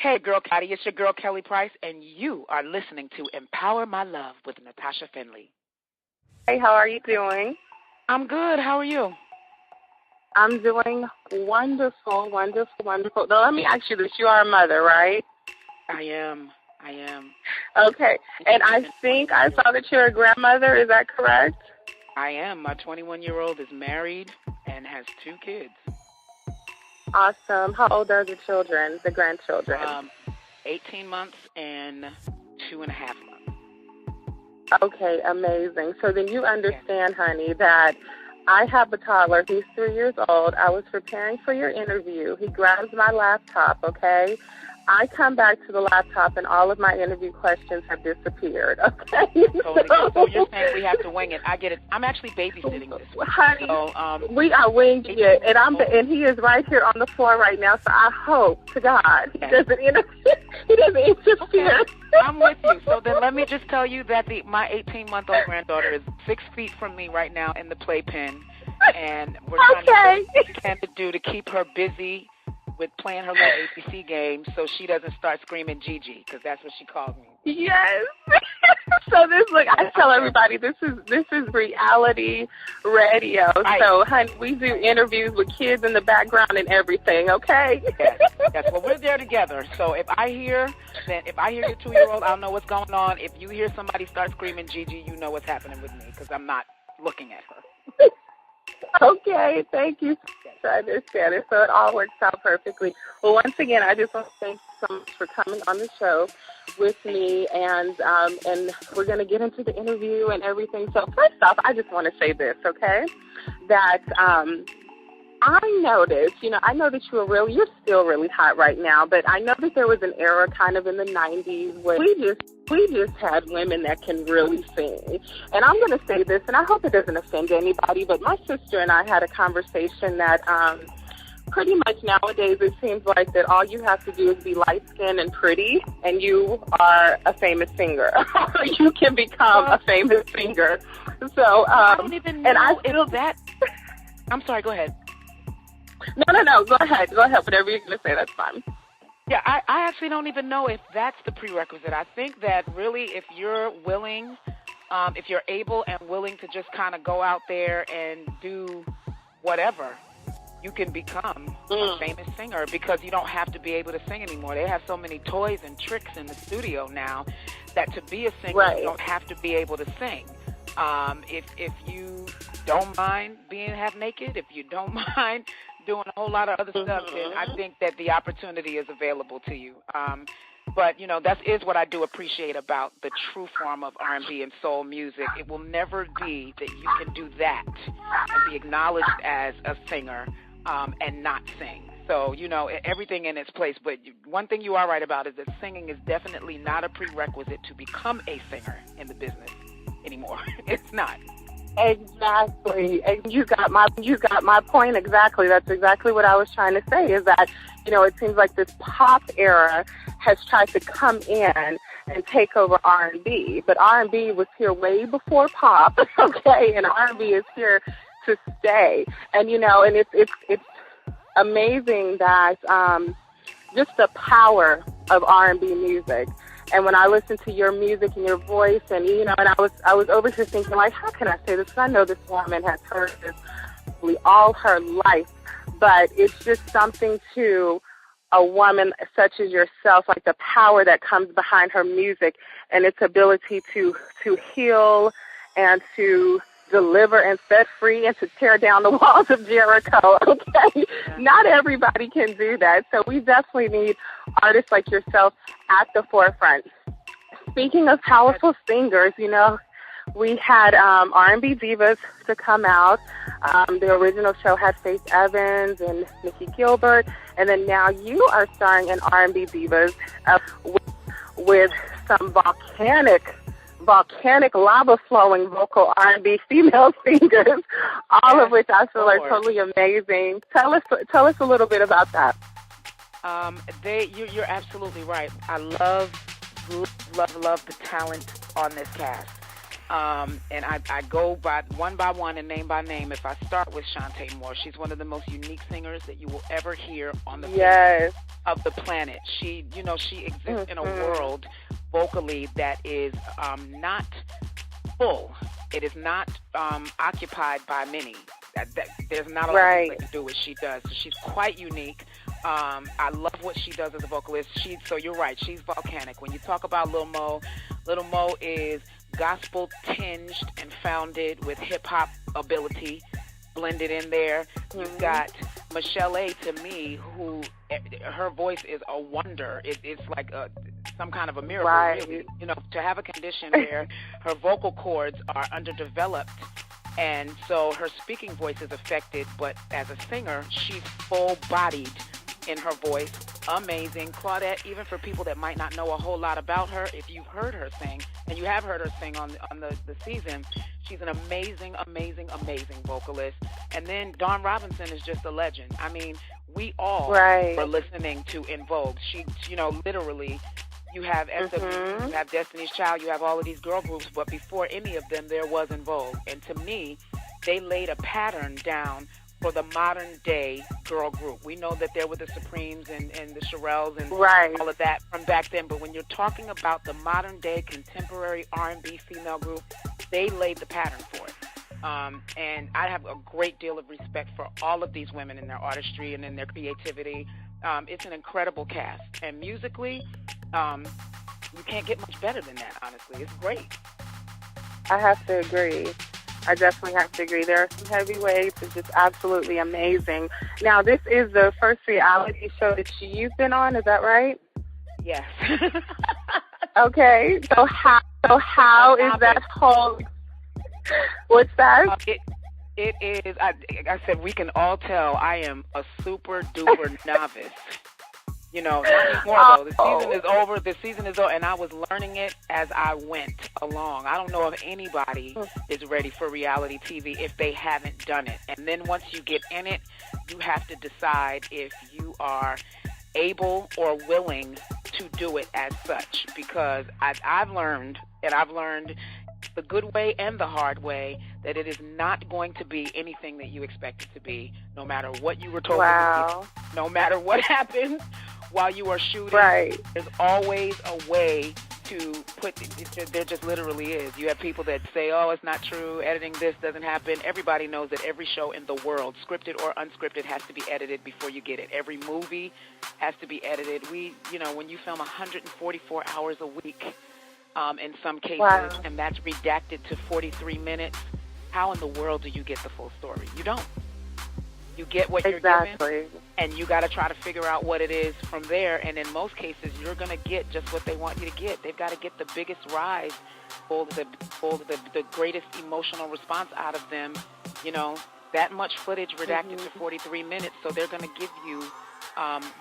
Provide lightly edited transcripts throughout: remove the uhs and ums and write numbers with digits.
Hey, girl, Patty, it's your girl, Kelly Price, and you are listening to Empower My Love with Natasha Finley. Hey, how are you doing? I'm good. How are you? I'm doing wonderful, wonderful, wonderful. Now, let me ask you this. You are a mother, right? I am. Okay. And I think I saw that you're a grandmother. Is that correct? I am. My 21-year-old is married and has 2 kids. Awesome. How old are the children, the grandchildren? 18 months and 2.5 months. Okay, amazing. So then you understand, honey, that I have a toddler. He's 3 years old. I was preparing for your interview. He grabs my laptop, okay? I come back to the laptop, and all of my interview questions have disappeared, okay? Totally. So you're saying we have to wing it. I get it. I'm actually babysitting this week. Honey, so, we are winging it, and he is right here on the floor right now, so I hope to God he doesn't interfere. Okay. I'm with you. So then let me just tell you that my 18-month-old granddaughter is 6 feet from me right now in the playpen, and we're trying to do what we can to keep her busy with playing her little ABC game so she doesn't start screaming Gigi, because that's what she calls me. Yes. So I tell everybody this is reality radio. Right. So, honey, we do interviews with kids in the background and everything, okay? Yes. Well, we're there together. So if I hear your 2-year-old, I'll know what's going on. If you hear somebody start screaming Gigi, you know what's happening with me, because I'm not looking at her. Okay, thank you. I understand it. So it all works out perfectly. Well, once again, I just want to thank you so much for coming on the show with me, and we're going to get into the interview and everything. So first off, I just want to say this, okay, that I noticed, I know that you're still really hot right now, but I know that there was an era kind of in the 90s where we just had women that can really sing. And I'm going to say this, and I hope it doesn't offend anybody, but my sister and I had a conversation that pretty much nowadays it seems like that all you have to do is be light-skinned and pretty, and you are a famous singer. You can become a famous singer. So, I don't even know if that... I'm sorry, go ahead. No. Go ahead. Whatever you're going to say, that's fine. Yeah, I actually don't even know if that's the prerequisite. I think that really if you're willing, if you're able and willing to just kind of go out there and do whatever, you can become a famous singer, because you don't have to be able to sing anymore. They have so many toys and tricks in the studio now that to be a singer, you don't have to be able to sing. If you don't mind being half naked, if you don't mind doing a whole lot of other stuff, then I think that the opportunity is available to you. But, that is what I do appreciate about the true form of R&B and soul music. It will never be that you can do that and be acknowledged as a singer and not sing. So, everything in its place. But one thing you are right about is that singing is definitely not a prerequisite to become a singer in the business anymore. It's not. Exactly. And you got my point exactly. That's exactly what I was trying to say, is that, it seems like this pop era has tried to come in and take over R&B. But R&B was here way before pop, okay? And R&B is here to stay. And, and it's amazing that just the power of R&B music. And when I listen to your music and your voice, and and I was over here thinking, like, how can I say this? Because I know this woman has heard this probably all her life, but it's just something to a woman such as yourself, like the power that comes behind her music and its ability to heal and to deliver and set free and to tear down the walls of Jericho, okay? Not everybody can do that, so we definitely need artists like yourself at the forefront. Speaking of powerful singers, we had R&B Divas to come out. The original show had Faith Evans and Nikki Gilbert, and then now you are starring in R&B Divas with some volcanic lava-flowing vocal R&B female singers, all of which I feel are totally amazing. Tell us a little bit about that. You're absolutely right. I love the talent on this cast. And I go by one and name by name. If I start with Shantae Moore, she's one of the most unique singers that you will ever hear on the face of the planet. She exists in a world vocally that is not full. It is not occupied by many. There's not a lot of people that do what she does. So she's quite unique. I love what she does as a vocalist. So you're right. She's volcanic. When you talk about Lil Mo is gospel tinged and founded with hip hop ability blended in there. You've got Michelle A. to me, who her voice is a wonder. It's like some kind of a miracle, really. To have a condition where her vocal cords are underdeveloped, and so her speaking voice is affected, but as a singer, she's full-bodied in her voice. Amazing. Claudette, even for people that might not know a whole lot about her, if you've heard her sing, and you have heard her sing on the season, she's an amazing, amazing, amazing vocalist. And then Dawn Robinson is just a legend. I mean, we all were listening to In Vogue. She literally, you have SW, you have Destiny's Child, you have all of these girl groups, but before any of them, there was In Vogue. And to me, they laid a pattern down for the modern day girl group. We know that there were the Supremes and the Shirelles and all of that from back then, but when you're talking about the modern day contemporary R&B female group, they laid the pattern for it. And I have a great deal of respect for all of these women in their artistry and in their creativity. It's an incredible cast, and musically, you can't get much better than that, honestly. It's great. I have to agree. I definitely have to agree. There are some heavyweights. It's just absolutely amazing. Now, this is the first reality show that you've been on. Is that right? Yes. Okay. So how is that whole? What's that? It is. I said we can all tell I am a super duper novice. Not anymore, though. The season is over, and I was learning it as I went along. I don't know if anybody is ready for reality TV if they haven't done it. And then once you get in it, you have to decide if you are able or willing to do it as such. Because I've learned the good way and the hard way that it is not going to be anything that you expect it to be, no matter what you were told it would be, no matter what happens while you are shooting. There's always a way to put it. There just literally is. You have people that say, oh, it's not true, editing this doesn't happen. Everybody knows that every show in the world, scripted or unscripted, has to be edited before you get it. Every movie has to be edited. When you film 144 hours a week, in some cases, and that's redacted to 43 minutes, how in the world do you get the full story? You don't. You get what you're given, and you got to try to figure out what it is from there. And in most cases, you're going to get just what they want you to get. They've got to get the biggest rise, pull the greatest emotional response out of them. That much footage redacted to 43 minutes, so they're going to give you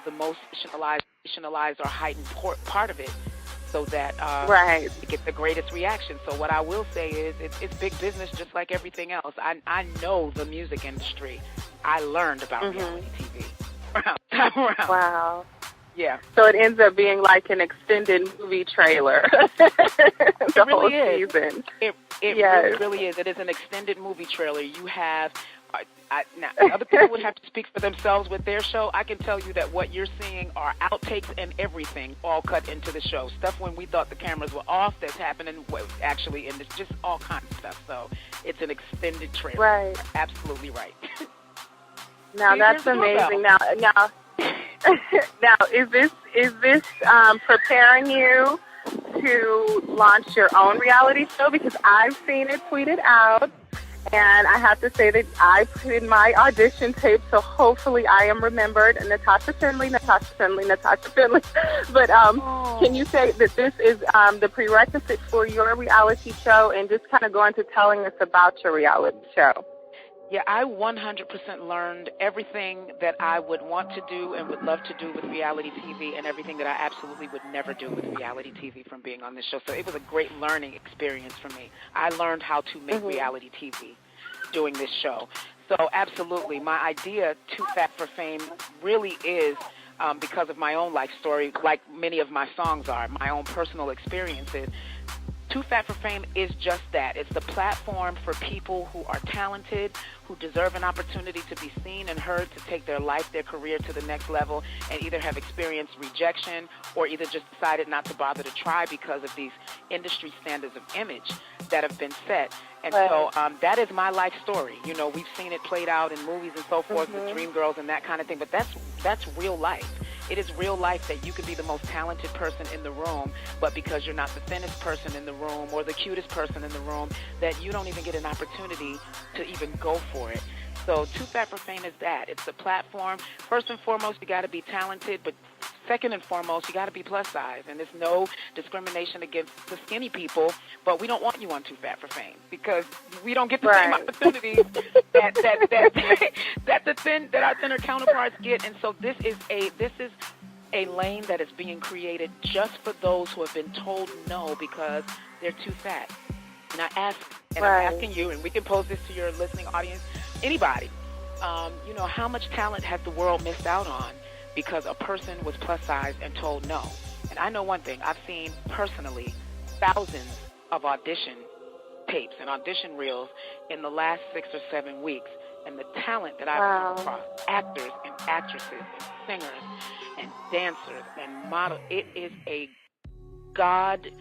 the most fictionalized or heightened part of it, so that you get the greatest reaction. So what I will say is it's big business just like everything else. I know the music industry. I learned about reality TV. Wow. Yeah. So it ends up being like an extended movie trailer. The whole season. It really is. It is an extended movie trailer. You have... now, other people would have to speak for themselves with their show. I can tell you that what you're seeing are outtakes and everything all cut into the show. Stuff when we thought the cameras were off that's happening actually, and it's just all kinds of stuff. So it's an extended trailer. Right. Absolutely right. Now that's amazing. Now, is this preparing you to launch your own reality show? Because I've seen it tweeted out. And I have to say that I put in my audition tape, so hopefully I am remembered. Natasha Finley. But can you say that this is the prerequisite for your reality show, and just kind of go into telling us about your reality show? Yeah, I 100% learned everything that I would want to do and would love to do with reality TV, and everything that I absolutely would never do with reality TV from being on this show. So it was a great learning experience for me. I learned how to make reality TV doing this show. So absolutely, my idea, Too Fat for Fame, really is because of my own life story, like many of my songs are, my own personal experiences, Too Fat for Fame is just that. It's the platform for people who are talented, who deserve an opportunity to be seen and heard, to take their life, their career to the next level, and either have experienced rejection or either just decided not to bother to try because of these industry standards of image that have been set. And so that is my life story. You know, we've seen it played out in movies and so forth with Dreamgirls and that kind of thing, but that's real life. It is real life that you could be the most talented person in the room, but because you're not the thinnest person in the room or the cutest person in the room, that you don't even get an opportunity to even go for it. So Too Fat for Fame is that. It's the platform. First and foremost, you got to be talented, but second and foremost, you got to be plus size. And there's no discrimination against the skinny people, but we don't want you on Too Fat for Fame because we don't get the same opportunities that our thinner counterparts get. And so this is a lane that is being created just for those who have been told no because they're too fat. And I'm asking you, and we can pose this to your listening audience, anybody, you know, how much talent has the world missed out on because a person was plus size and told no? And I know one thing. I've seen personally thousands of audition tapes and audition reels in the last 6 or 7 weeks. And the talent that I've come across, actors and actresses and singers and dancers and models, it is a God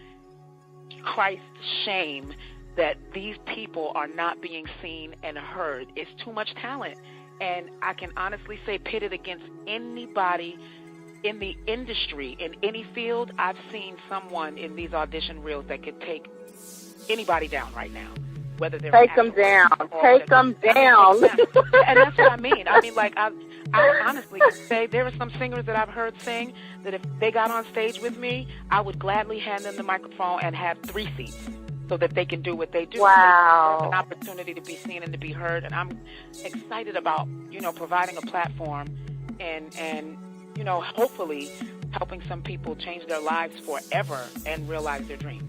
Christ shame that these people are not being seen and heard. It's too much talent. And I can honestly say, pitted against anybody in the industry, in any field, I've seen someone in these audition reels that could take anybody down right now. Whether they're take them down. And that's what I mean. I mean, like, I honestly can say there are some singers that I've heard sing that if they got on stage with me, I would gladly hand them the microphone and have 3 seats so that they can do what they do. Wow. There's an opportunity to be seen and to be heard, and I'm excited about, you know, providing a platform and you know, hopefully helping some people change their lives forever and realize their dreams.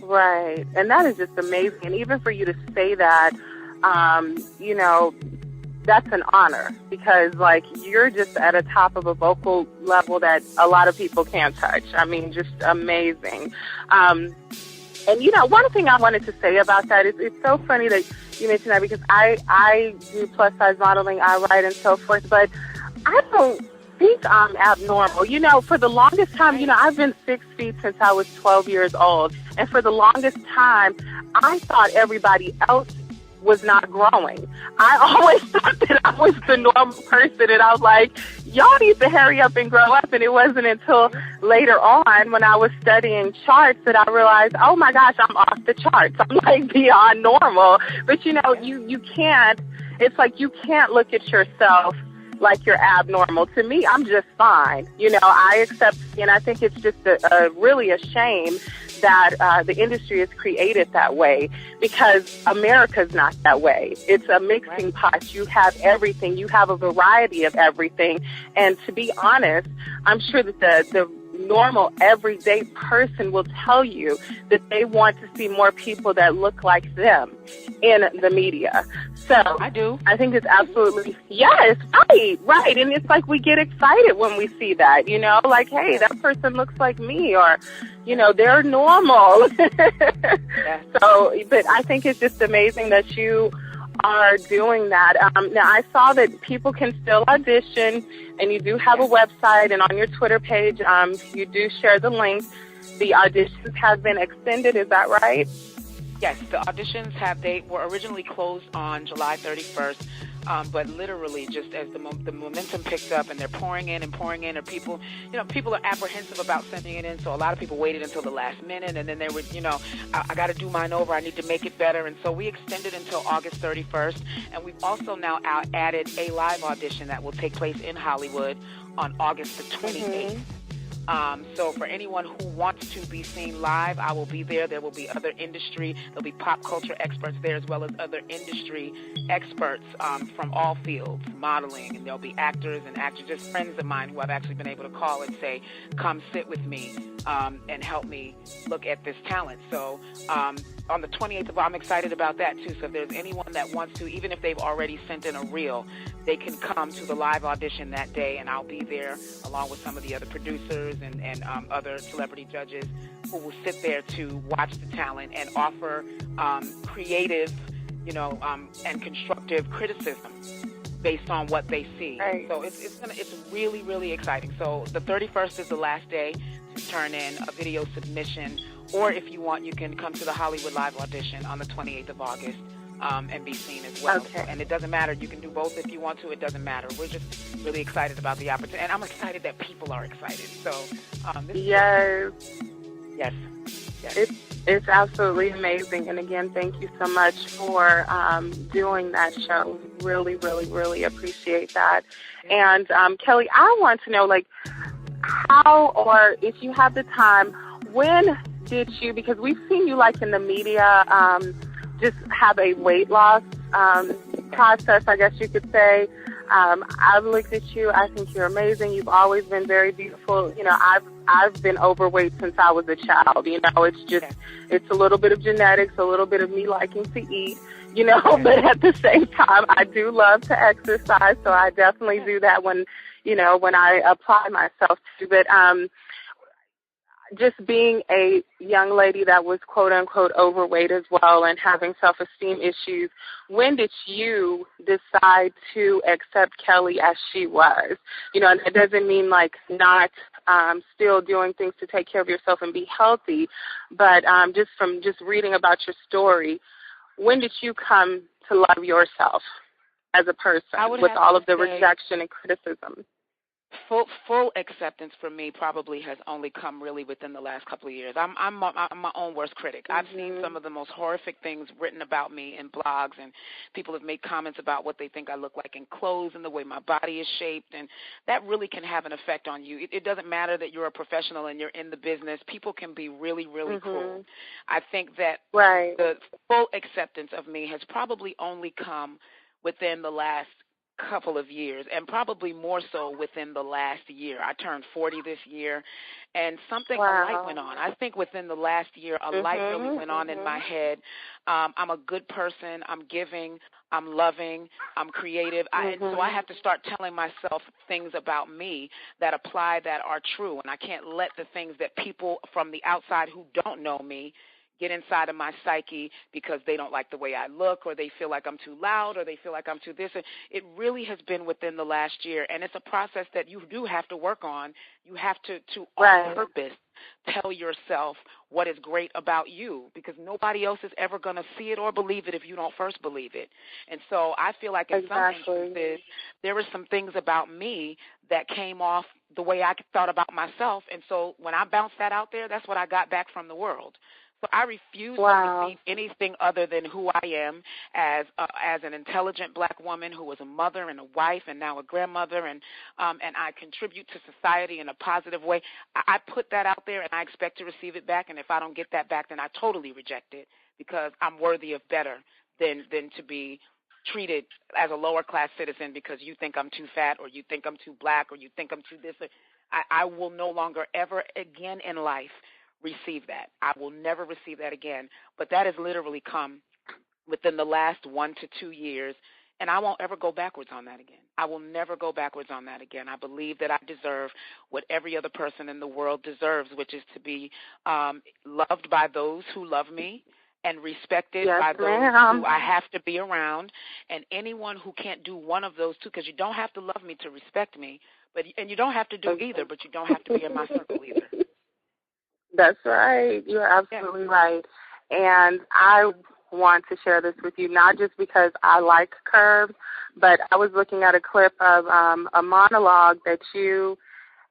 Right. And that is just amazing. And even for you to say that, you know, that's an honor because, like, you're just at a top of a vocal level that a lot of people can't touch. I mean, just amazing. And, you know, one thing I wanted to say about that is it's so funny that you mentioned that because I do plus-size modeling, I write and so forth, but I don't think I'm abnormal. You know, for the longest time, you know, I've been 6 feet since I was 12 years old. And for the longest time, I thought everybody else was not growing. I always thought that I was the normal person. And I was like, y'all need to hurry up and grow up. And it wasn't until later on when I was studying charts that I realized, oh my gosh, I'm off the charts. I'm like beyond normal. But you know, you can't, it's like you can't look at yourself like you're abnormal. To me, I'm just fine. You know, I accept, and I think it's just really a shame that the industry is created that way because America's not that way. It's a mixing pot. You have everything. You have a variety of everything. And to be honest, I'm sure that the normal, everyday person will tell you that they want to see more people that look like them in the media. So I do. I think it's absolutely, yes, right. And it's like we get excited when we see that, you know, like, hey, that person looks like me, or, you know, they're normal. So, but I think it's just amazing that you are doing that. Now, I saw that people can still audition, and you do have a website, and on your Twitter page, you do share the link. The auditions have been extended, is that right? Yes, the auditions they were originally closed on July 31st, but literally just as the momentum picked up and they're pouring in, or people are apprehensive about sending it in, so a lot of people waited until the last minute, and then they were, you know, I got to do mine over, I need to make it better, and so we extended until August 31st, and we've also now added a live audition that will take place in Hollywood on August the 28th. So for anyone who wants to be seen live, I will be there. There will be other industry, there'll be pop culture experts there as well as other industry experts from all fields, modeling, and there'll be actors and actors, just friends of mine who I've actually been able to call and say, come sit with me and help me look at this talent. So on the 28th I'm excited about that too. So if there's anyone that wants to, even if they've already sent in a reel, they can come to the live audition that day, and I'll be there along with some of the other producers and other celebrity judges who will sit there to watch the talent and offer creative, and constructive criticism based on what they see. Right. So it's really, really exciting. So the 31st is the last day to turn in a video submission, or if you want, you can come to the Hollywood Live audition on the 28th of August and be seen as well. Okay. And it doesn't matter. You can do both if you want to. It doesn't matter. We're just really excited about the opportunity, and I'm excited that people are excited. So yes. Yes. It's absolutely amazing. And again, thank you so much for doing that show. Really, really, really appreciate that. And Kelly, I want to know, like, how, or if you have the time, when did you, because we've seen you like in the media, just have a weight loss process, I guess you could say. I've looked at you. I think you're amazing. You've always been very beautiful. I've been overweight since I was a child. It's just, it's a little bit of genetics, a little bit of me liking to eat, but at the same time, I do love to exercise. So I definitely do that when I apply myself to. But just being a young lady that was quote unquote overweight as well and having self-esteem issues, when did you decide to accept Kelly as she was? And it doesn't mean like not still doing things to take care of yourself and be healthy, but just from just reading about your story, when did you come to love yourself as a person with all of the rejection and criticism? Full acceptance for me probably has only come really within the last couple of years. I'm my own worst critic. I've seen some of the most horrific things written about me in blogs, and people have made comments about what they think I look like in clothes and the way my body is shaped, and that really can have an effect on you. It doesn't matter that you're a professional and you're in the business. People can be really, really cruel. I think that the full acceptance of me has probably only come within the last couple of years, and probably more so within the last year. I turned 40 this year, and a light went on. I think within the last year, a light really went on in my head. I'm a good person. I'm giving. I'm loving. I'm creative. So I have to start telling myself things about me that apply, that are true, and I can't let the things that people from the outside who don't know me get inside of my psyche because they don't like the way I look, or they feel like I'm too loud, or they feel like I'm too this. It really has been within the last year, and it's a process that you do have to work on. You have to on purpose, tell yourself what is great about you, because nobody else is ever going to see it or believe it if you don't first believe it. And so I feel like in some instances, there were some things about me that came off the way I thought about myself, and so when I bounced that out there, that's what I got back from the world. So I refuse to receive anything other than who I am as an intelligent black woman who was a mother and a wife and now a grandmother, and I contribute to society in a positive way. I put that out there, and I expect to receive it back, and if I don't get that back, then I totally reject it, because I'm worthy of better than to be treated as a lower-class citizen because you think I'm too fat, or you think I'm too black, or you think I'm too this. I will no longer ever again in life receive that. I will never receive that again. But that has literally come within the last 1 to 2 years, and I won't ever go backwards on that again. I will never go backwards on that again. I believe that I deserve what every other person in the world deserves, which is to be loved by those who love me and respected by those who I have to be around, and anyone who can't do one of those two, because you don't have to love me to respect me, and you don't have to do either, but you don't have to be in my circle either. That's right. You're absolutely right. And I want to share this with you, not just because I like curves, but I was looking at a clip of a monologue that you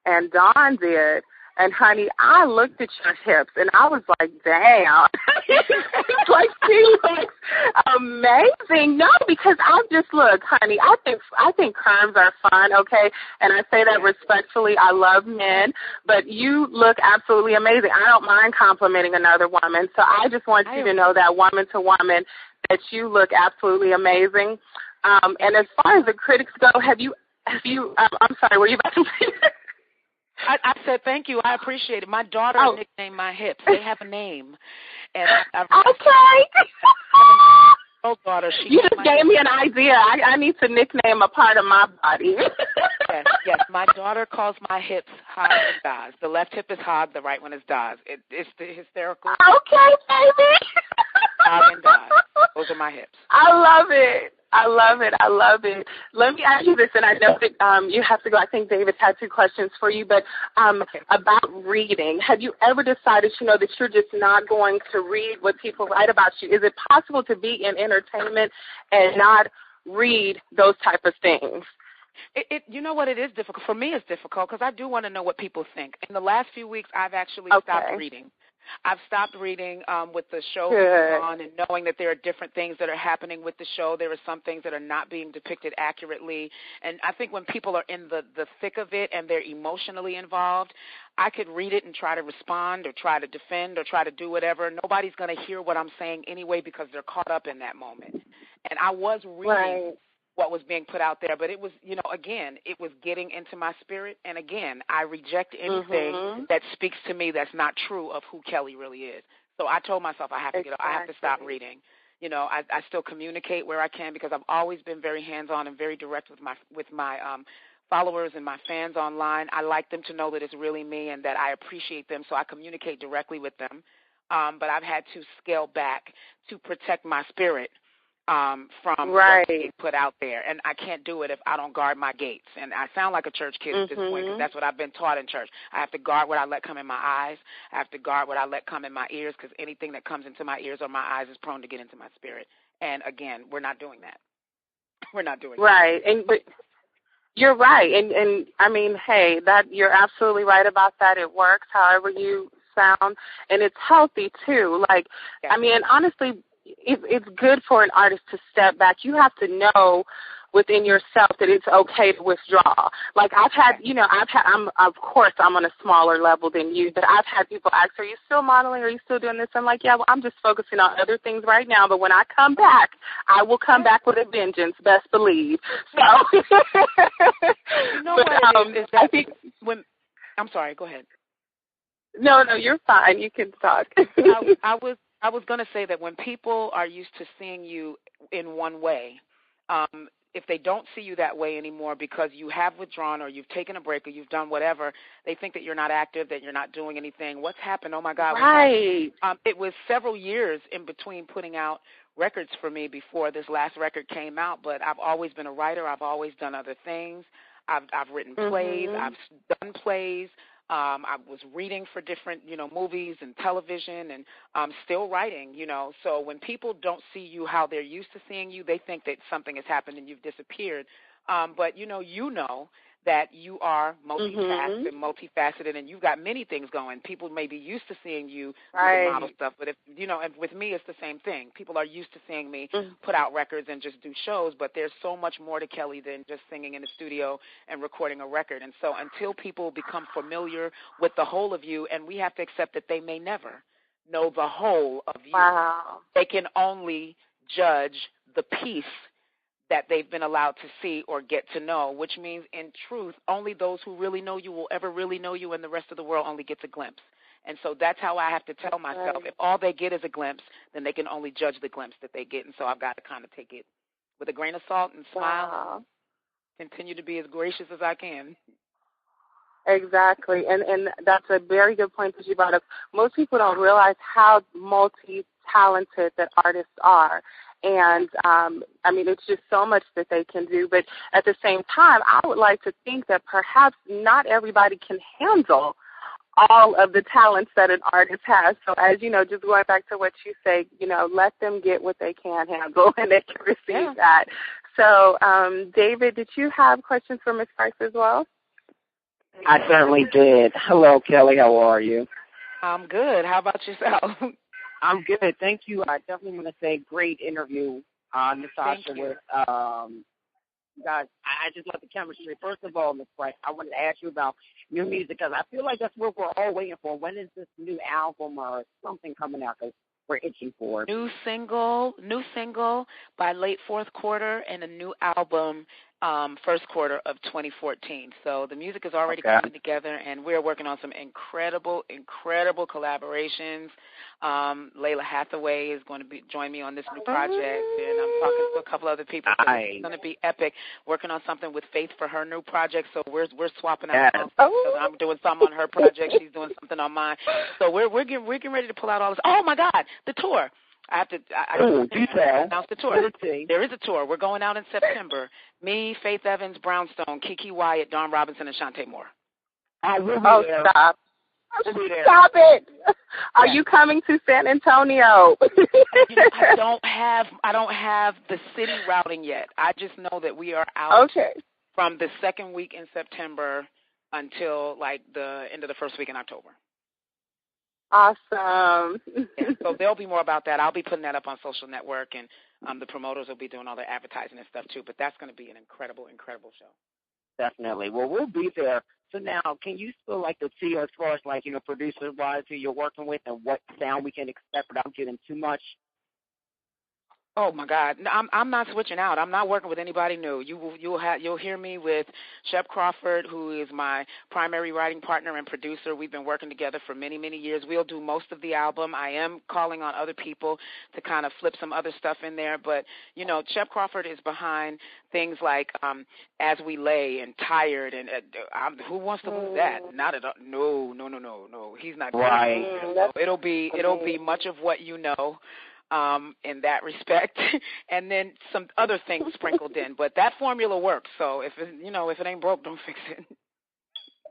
and Dawn did. And, honey, I looked at your hips, and I was like, damn. It's like, she looks amazing. No, because look, honey, I think curves are fun, okay? And I say that respectfully. I love men, but you look absolutely amazing. I don't mind complimenting another woman. So I just want you to know that woman to woman that you look absolutely amazing. And as far as the critics go, have you I'm sorry, were you about to say that? I said thank you. I appreciate it. My daughter nicknamed my hips. They have a name. And I daughter. You just gave me an idea. I need to nickname a part of my body. Yes. My daughter calls my hips hog and das. The left hip is hog, the right one is das. It's the hysterical. Okay, baby. Hog and das. Those are my hips. I love it. I love it. I love it. Let me ask you this, and I know that you have to go. I think David had 2 questions for you, but about reading. Have you ever decided, that you're just not going to read what people write about you? Is it possible to be in entertainment and not read those type of things? You know what, it is difficult. For me, it's difficult because I do want to know what people think. In the last few weeks, I've actually stopped reading. I've stopped reading with the show on and knowing that there are different things that are happening with the show. There are some things that are not being depicted accurately. And I think when people are in the thick of it and they're emotionally involved, I could read it and try to respond or try to defend or try to do whatever. Nobody's going to hear what I'm saying anyway because they're caught up in that moment. And I was reading what was being put out there, but it was, again, it was getting into my spirit. And again, I reject anything that speaks to me that's not true of who Kelly really is. So I told myself I have to I have to stop reading. I still communicate where I can because I've always been very hands-on and very direct with my followers and my fans online. I like them to know that it's really me and that I appreciate them, so I communicate directly with them. But I've had to scale back to protect my spirit from what's being put out there. And I can't do it if I don't guard my gates. And I sound like a church kid at this point because that's what I've been taught in church. I have to guard what I let come in my eyes. I have to guard what I let come in my ears because anything that comes into my ears or my eyes is prone to get into my spirit. And, again, we're not doing that. We're not doing that. Right. But you're right. And I mean, hey, that you're absolutely right about that. It works however you sound. And it's healthy, too. I mean, honestly, it's good for an artist to step back. You have to know within yourself that it's okay to withdraw. Of course, I'm on a smaller level than you, but I've had people ask, are you still modeling? Are you still doing this? I'm like, yeah, well, I'm just focusing on other things right now, but when I come back, I will come back with a vengeance, best believe. So, I think I'm sorry, go ahead. No, you're fine. You can talk. I was going to say that when people are used to seeing you in one way, if they don't see you that way anymore because you have withdrawn or you've taken a break or you've done whatever, they think that you're not active, that you're not doing anything. What's happened? Oh, my God. Right. It was several years in between putting out records for me before this last record came out, but I've always been a writer. I've always done other things. I've written plays. I've done plays. I was reading for different, movies and television, and I'm still writing, So when people don't see you how they're used to seeing you, they think that something has happened and you've disappeared. But, you know that you are multifaceted, and you've got many things going. People may be used to seeing you do model stuff, but and with me, it's the same thing. People are used to seeing me put out records and just do shows, but there's so much more to Kelly than just singing in the studio and recording a record. And so until people become familiar with the whole of you, and we have to accept that they may never know the whole of you, they can only judge the piece that they've been allowed to see or get to know, which means, in truth, only those who really know you will ever really know you, and the rest of the world only gets a glimpse. And so that's how I have to tell myself, if all they get is a glimpse, then they can only judge the glimpse that they get. And so I've got to kind of take it with a grain of salt and smile and continue to be as gracious as I can. Exactly. And that's a very good point that you brought up. Most people don't realize how multi-talented that artists are. And, it's just so much that they can do. But at the same time, I would like to think that perhaps not everybody can handle all of the talents that an artist has. So as just going back to what you say, let them get what they can handle and they can receive that. So, David, did you have questions for Ms. Price as well? I certainly did. Hello, Kelly. How are you? I'm good. How about yourself? I'm good. Thank you. I definitely want to say great interview, Natasha, with guys. I just love the chemistry. First of all, Ms. Price, I wanted to ask you about your music because I feel like that's what we're all waiting for. When is this new album or something coming out? Because we're itching for it. New single by late fourth quarter, and a new album first quarter of 2014. So the music is already coming together, and we're working on some incredible collaborations. Layla Hathaway is going to join me on this new project, and I'm talking to a couple other people. So it's going to be epic. Working on something with Faith for her new project, so we're swapping out. I'm doing something on her project. She's doing something on mine. So we're getting ready to pull out all this. Oh my God, the tour! I announced the tour. There is a tour. We're going out in September. Me, Faith Evans, Brownstone, Kiki Wyatt, Dawn Robinson, and Shantae Moore. Stop. Stop it. Are you coming to San Antonio? I don't have the city routing yet. I just know that we are out from the second week in September until like the end of the first week in October. Awesome. So there'll be more about that. I'll be putting that up on social network, and the promoters will be doing all their advertising and stuff too. But that's going to be an incredible show. Definitely. Well, we'll be there. So now, can you still like to see as far as like, you know, producer-wise who you're working with and what sound we can expect without getting too much? Oh my God, I'm not switching out. I'm not working with anybody new. You'll hear me with Shep Crawford, who is my primary writing partner and producer. We've been working together for many years. We'll do most of the album. I am calling on other people to kind of flip some other stuff in there, but you know, Shep Crawford is behind things like As We Lay and Tired, and who wants to move that? Not at all. No. He's not right. It'll be much of what you know. In that respect, and then some other things sprinkled in. But that formula works. So if it ain't broke, don't fix it.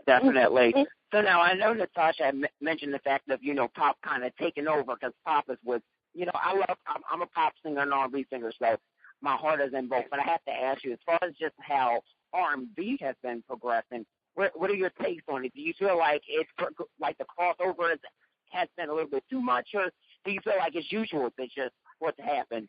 Definitely. So now I know Natasha had mentioned the fact of, you know, pop kind of taking over because pop is with, you know, I'm a pop singer and R&B singer, so my heart is in both. But I have to ask you, as far as just how R&B has been progressing, what are your takes on it? Do you feel like it's like the crossover has been a little bit too much, or do you feel like it's usual it's just what's happened?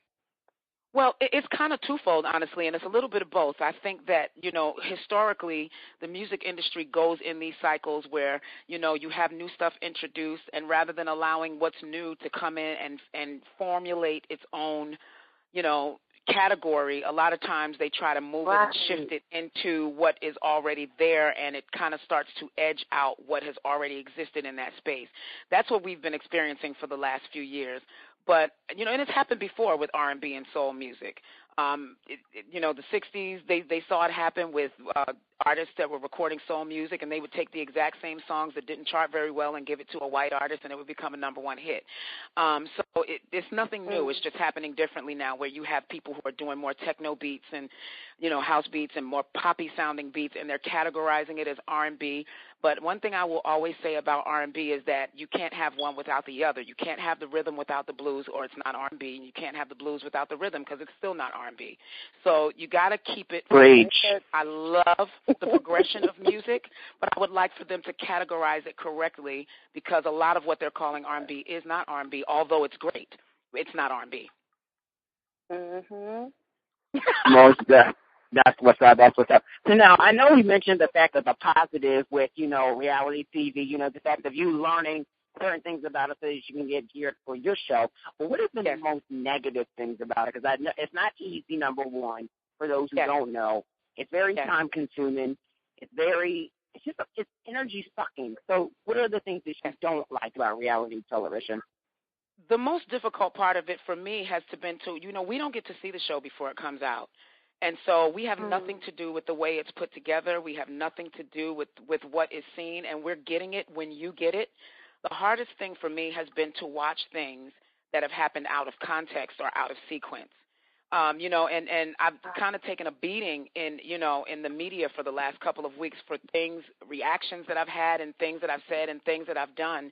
Well, it's kind of twofold, honestly, and it's a little bit of both. I think that, you know, historically, the music industry goes in these cycles where, you know, you have new stuff introduced, and rather than allowing what's new to come in and formulate its own, you know, category, a lot of times they try to move it and shift it into what is already there, and it kind of starts to edge out what has already existed in that space. That's what we've been experiencing for the last few years. But, you know, and it's happened before with R&B and soul music. You know, the 60s, they saw it happen with artists that were recording soul music, and they would take the exact same songs that didn't chart very well and give it to a white artist, and it would become a #1 hit. So it's nothing new. It's just happening differently now, where you have people who are doing more techno beats and, you know, house beats and more poppy-sounding beats, and they're categorizing it as R&B. But one thing I will always say about R&B is that you can't have one without the other. You can't have the rhythm without the blues, or it's not R&B, and you can't have the blues without the rhythm because it's still not R&B. So you got to keep it. I love the progression of music, but I would like for them to categorize it correctly, because a lot of what they're calling R&B is not R&B, although it's great. It's not R&B. Most That's what's up. So now, I know you mentioned the fact of the positive with, you know, reality TV, you know, the fact of you learning certain things about it so that you can get geared for your show. But what have been the most negative things about it? Because I know it's not easy, number one, for those who don't know. It's very time-consuming. It's energy-sucking. So what are the things that you don't like about reality television? The most difficult part of it for me has been to, you know, we don't get to see the show before it comes out. And so we have nothing to do with the way it's put together. We have nothing to do with what is seen, and we're getting it when you get it. The hardest thing for me has been to watch things that have happened out of context or out of sequence. You know, and I've kind of taken a beating in the media for the last couple of weeks for reactions that I've had and things that I've said and things that I've done,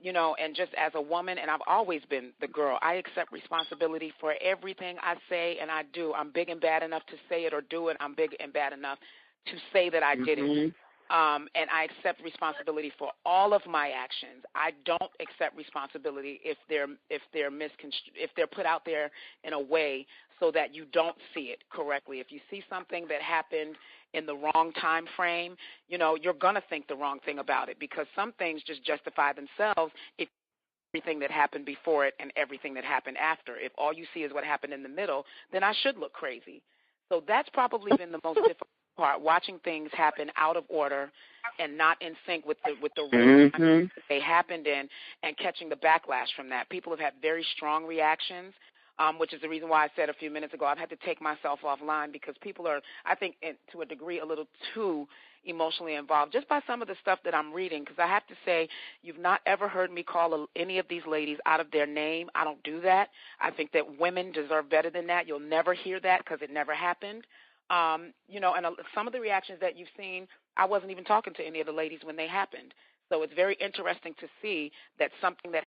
you know, and just as a woman, and I've always been the girl. I accept responsibility for everything I say and I do. I'm big and bad enough to say it or do it. I'm big and bad enough to say that I did it. And I accept responsibility for all of my actions. I don't accept responsibility if they're put out there in a way so that you don't see it correctly. If you see something that happened in the wrong time frame, you know, you're going to think the wrong thing about it, because some things just justify themselves if everything that happened before it and everything that happened after. If all you see is what happened in the middle, then I should look crazy. So that's probably been the most difficult part, watching things happen out of order and not in sync with the real time that they happened in, and catching the backlash from that. People have had very strong reactions, which is the reason why I said a few minutes ago I've had to take myself offline, because people are, I think, to a degree, a little too emotionally involved just by some of the stuff that I'm reading, because I have to say, you've not ever heard me call any of these ladies out of their name. I don't do that. I think that women deserve better than that. You'll never hear that because it never happened. And some of the reactions that you've seen, I wasn't even talking to any of the ladies when they happened. So it's very interesting to see that something that